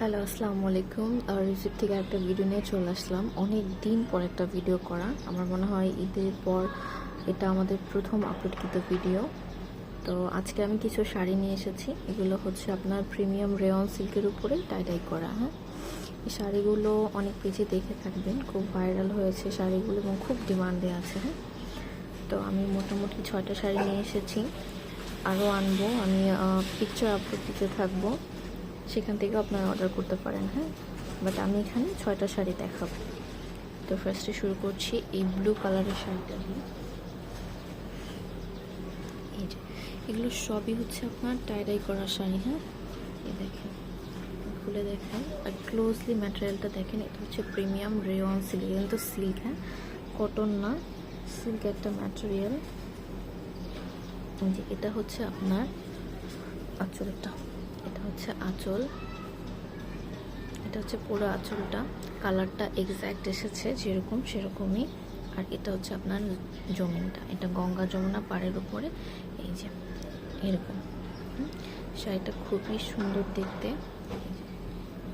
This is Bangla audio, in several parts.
হ্যালো, আসসালামু আলাইকুম। রিসিপ থেকে একটা ভিডিও নিয়ে চলে আসলাম। অনেক দিন পর একটা ভিডিও করা, আমার মনে হয় ঈদের পর এটা আমাদের প্রথম আপলোডকৃত ভিডিও। তো আজকে আমি কিছু শাড়ি নিয়ে এসেছি। এগুলো হচ্ছে আপনার প্রিমিয়াম রেয়ন সিল্কের উপরে টাই করা। হ্যাঁ, এই শাড়িগুলো অনেক পেজে দেখে থাকবেন, খুব ভাইরাল হয়েছে শাড়িগুলো এবং খুব ডিমান্ডে আছে। হ্যাঁ, তো আমি মোটামুটি 6টা শাড়ি নিয়ে এসেছি, আরও আনবো। আমি পিকচার আপলোড দিতে থাকবো, সেখান থেকে আপনারা অর্ডার করতে পারেন। হ্যাঁ, বাট আমি এখানে 6টা শাড়ি দেখাবো। তো ফার্স্টে শুরু করছি এই ব্লু কালারের শাড়িটা দিয়ে। এই যে এগুলো সবই হচ্ছে আপনার টাই করা শাড়ি। হ্যাঁ, এই দেখেন, খুলে দেখেন আর ক্লোজলি ম্যাটেরিয়ালটা দেখেন। এটা হচ্ছে প্রিমিয়াম রেয়ন সিল্ক, কিন্তু সিল্ক, হ্যাঁ, কটন না, সিল্ক একটা ম্যাটেরিয়াল। যে এটা হচ্ছে আপনার আঁচলটা, এটা হচ্ছে আঁচল, এটা হচ্ছে পুরো আঁচলটা। কালারটা এক্স্যাক্ট এসেছে যেরকম সেরকমই। আর এটা হচ্ছে আপনার জমিনটা, এটা গঙ্গা যমুনা পাড়ের উপরে। এই যে এরকম শাড়িটা খুবই সুন্দর দেখতে।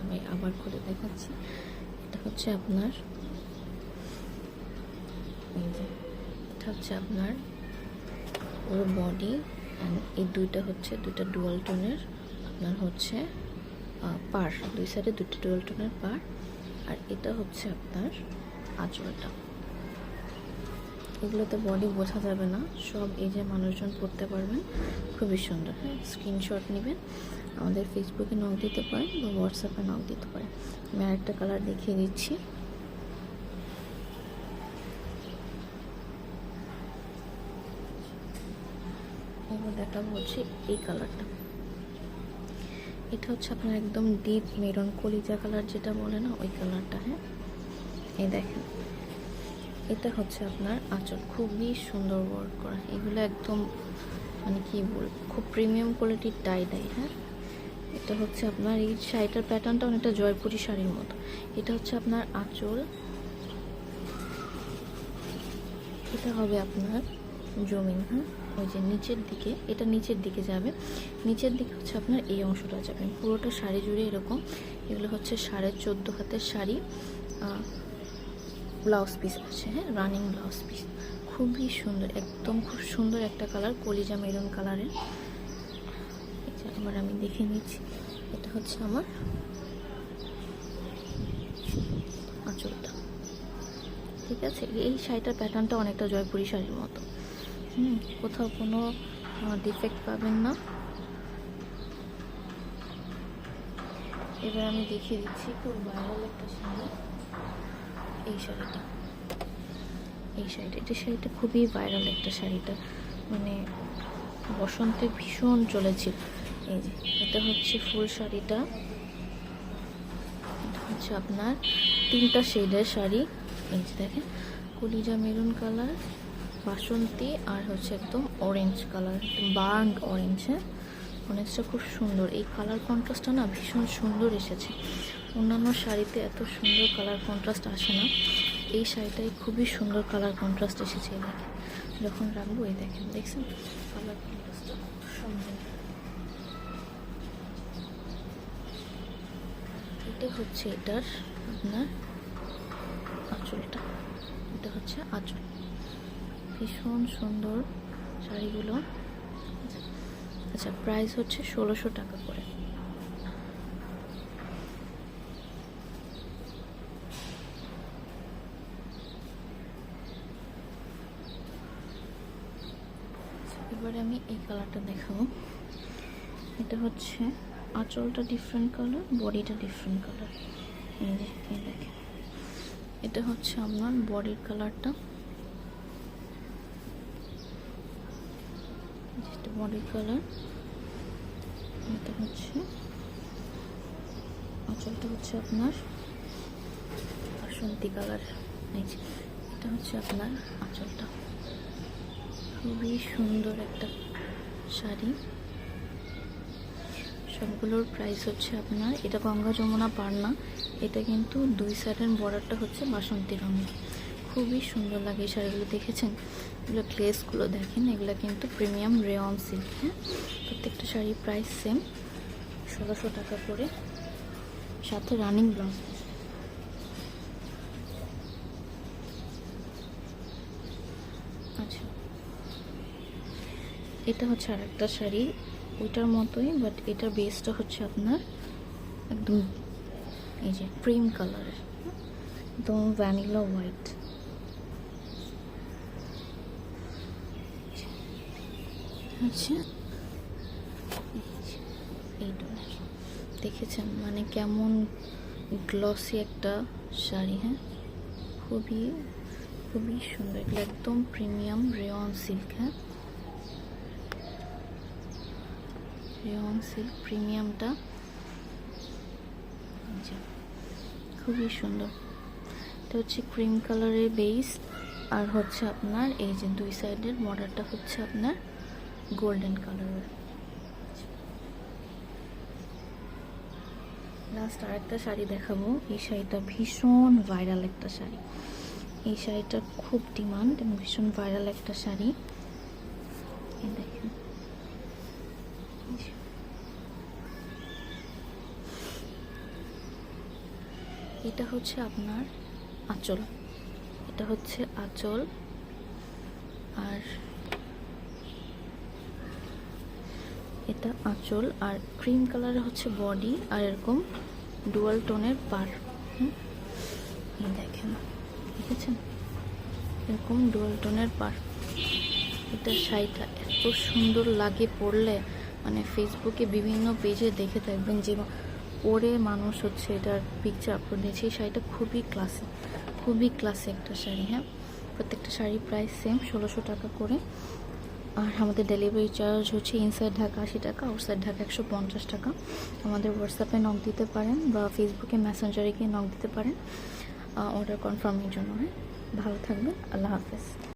আমি আবার করে দেখাচ্ছি। এটা হচ্ছে আপনার, এই যে এটা হচ্ছে আপনার পুরো বডি। অ্যান্ড এই দুইটা হচ্ছে দুইটা ডুয়াল টোনের আপনার হচ্ছে পার, দুই সাইডে দুটো ডুয়াল টোনের পার। আর এটা হচ্ছে আপনার আঁচলটা। এগুলোতে বডি বোঝা যাবে না, সব এই যে মানুষজন পরতে পারবেন, খুবই সুন্দর। হ্যাঁ, স্ক্রিনশট নেবেন, আমাদের ফেসবুকে নক দিতে পারেন বা হোয়াটসঅ্যাপে নক দিতে পারেন। আমি আরেকটা কালার দেখিয়ে দিচ্ছি। এবার দেখাবো হচ্ছে এই কালারটা। এটা হচ্ছে আপনার একদম ডিপ মেরুন কলিজা কালার, যেটা বলে না, ওই কালারটা। হ্যাঁ, এই দেখেন, এটা হচ্ছে আপনার আঁচল, খুবই সুন্দর ওয়ার্ক করা। এগুলো একদম মানে কি বলবো, খুব প্রিমিয়াম কোয়ালিটির ডাই। হ্যাঁ, এটা হচ্ছে আপনার এই শাড়িটার প্যাটার্নটা অনেকটা জয়পুরি শাড়ির মতো। এটা হচ্ছে আপনার আঁচল, এটা হবে আপনার জমিন। হ্যাঁ, ওই যে নিচের দিকে, এটা নিচের দিকে যাবে, নিচের দিকে হচ্ছে আপনার এই অংশটা যাবে। পুরোটা শাড়ি জুড়ে এরকম। এগুলো হচ্ছে 14.5 হাতের শাড়ি, ব্লাউজ পিস আছে। হ্যাঁ, রানিং ব্লাউজ পিস, খুবই সুন্দর, একদম খুব সুন্দর একটা কালার, কলিজা মেরুন কালারের। এবার আমি দেখে নিচ্ছি, এটা হচ্ছে আমার আঁচলটা। ঠিক আছে, এই শাড়িটার প্যাটার্নটা অনেকটা জয়পুরি শাড়ির মতো। কোথাও কোনো ডিফেক্ট পাবেন না। এবার আমি দেখিয়ে দিচ্ছি খুব ভাইরাল একটা শাড়ি, এই শাড়িটা। এটা শাড়িটা খুবই ভাইরাল একটা শাড়িটা, মানে বসন্তে ভীষণ চলেছিল। এই যে এটা হচ্ছে ফুল শাড়িটা, এটা হচ্ছে আপনার 3টা শেডের শাড়ি। এই যে দেখেন, কলিজা মেরুন কালার, বাসন্তী, আর হচ্ছে একদম অরেঞ্জ কালার, বার্ন অরেঞ্জ। হ্যাঁ, অরেঞ্জটা খুব সুন্দর। এই কালার কন্ট্রাস্টটা না ভীষণ সুন্দর এসেছে। অন্যান্য শাড়িতে এত সুন্দর কালার কন্ট্রাস্ট আসে না, এই শাড়িটাই খুবই সুন্দর কালার কন্ট্রাস্ট এসেছে। দেখেন, যখন রাখবো, এই দেখেন, দেখছেন কালার কন্ট্রাস্টটা সুন্দর। এটা হচ্ছে এটার আপনার আঁচলটা, এটা হচ্ছে আঁচল, ভীষণ সুন্দর শাড়িগুলো। আচ্ছা, প্রাইস হচ্ছে 1600 টাকা করে। এবারে আমি এই কালারটা দেখাবো। এটা হচ্ছে আঁচলটা ডিফারেন্ট কালার, বডিটা ডিফারেন্ট কালার। এই যে এই দেখেন, এটা হচ্ছে আপনার বডির কালারটা, বডির কালার। এটা হচ্ছে আঁচলটা, হচ্ছে আপনার বাসন্তী কালার। এই যে এটা হচ্ছে আপনার আঁচলটা, খুবই সুন্দর একটা শাড়ি। সবগুলোর প্রাইস হচ্ছে আপনার, এটা গঙ্গা যমুনা পাড় না, এটা কিন্তু দুই সাইডের বর্ডারটা হচ্ছে বাসন্তী রঙের। খুবই সুন্দর লাগে এই শাড়িগুলো, দেখেছেন? এগুলো গ্লেসগুলো দেখেন, এগুলো কিন্তু প্রিমিয়াম রেয়ন সিল্ক। হ্যাঁ, প্রত্যেকটা শাড়ির প্রাইস সেম, 1600 টাকা করে। সাথে রানিং ব্লাউজ। আচ্ছা, এটা হচ্ছে আরেকটা শাড়ি, ওইটার মতোই, বাট এটার বেসটা হচ্ছে আপনার একদম এই যে ক্রিম কালারের, একদম ভ্যানিলা হোয়াইট। আচ্ছা, এই ডোনের দেখেছেন মানে কেমন গ্লসি একটা শাড়ি। হ্যাঁ, খুবই খুবই সুন্দর, এগুলো একদম প্রিমিয়াম রেয়ন সিল্ক। হ্যাঁ, রেয়ন সিল্ক প্রিমিয়ামটা খুবই সুন্দর। এটা হচ্ছে ক্রিম কালারের বেস, আর হচ্ছে আপনার এই যে দুই সাইডের বর্ডারটা হচ্ছে আপনার গোল্ডেন কালারের। লাস্ট আরেকটা শাড়ি দেখাবো। এই শাড়িটা ভীষণ ভাইরাল একটা শাড়ি, এই শাড়িটার খুব ডিমান্ড এবং ভীষণ ভাইরাল একটা শাড়ি। এই দেখেন, এটা হচ্ছে আপনার আঁচল, এটা হচ্ছে আঁচল, আর এটা আঁচল, আর ক্রিম কালারের হচ্ছে বডি, আর এরকম ডুয়াল টোনের পার। এই দেখেন, দেখেছেন এরকম ডুয়াল টোনের পার। এটা শাড়িটা এত সুন্দর লাগে পরলে, মানে ফেসবুকে বিভিন্ন পেজে দেখে থাকবেন যে পরে মানুষ হচ্ছে এটার পিকচার আপলোড দিয়েছে। এই শাড়িটা খুবই ক্লাসি, খুবই ক্লাসি একটা শাড়ি। হ্যাঁ, প্রত্যেকটা শাড়ির প্রাইস সেম 1600 টাকা করে, আর আমাদের ডেলিভারি চার্জ হচ্ছে ইনসাইড ঢাকা 80 টাকা, আউটসাইড ঢাকা 150 টাকা। আমাদের হোয়াটসঅ্যাপে নক দিতে পারেন বা ফেসবুকে মেসেঞ্জারে গিয়ে নক দিতে পারেন অর্ডার কনফার্মের জন্য। হ্যাঁ, ভালো থাকবেন, আল্লাহ হাফেজ।